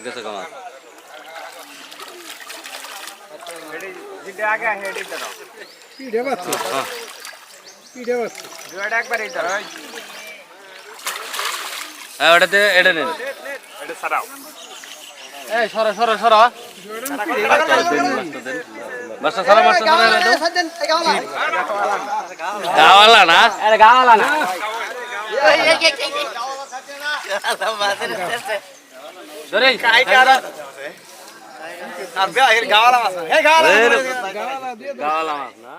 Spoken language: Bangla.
গেছে কামাল জিতে আগে হেডি দাও পিড়ে বাচ্চা পিড়ে বাচ্চা জোড়া একবার এই দাও হ্যাঁ ওটাতে এটা নেন এটা সারাও এই সরা সরা সরা মাস্টার সারা মাস্টার সারা গাওয়ালা না আরে গাওয়ালা না ধরে আর গাওয়ালা মাছ গাওয়ালা দিয়ে গাওয়ালা মাছ না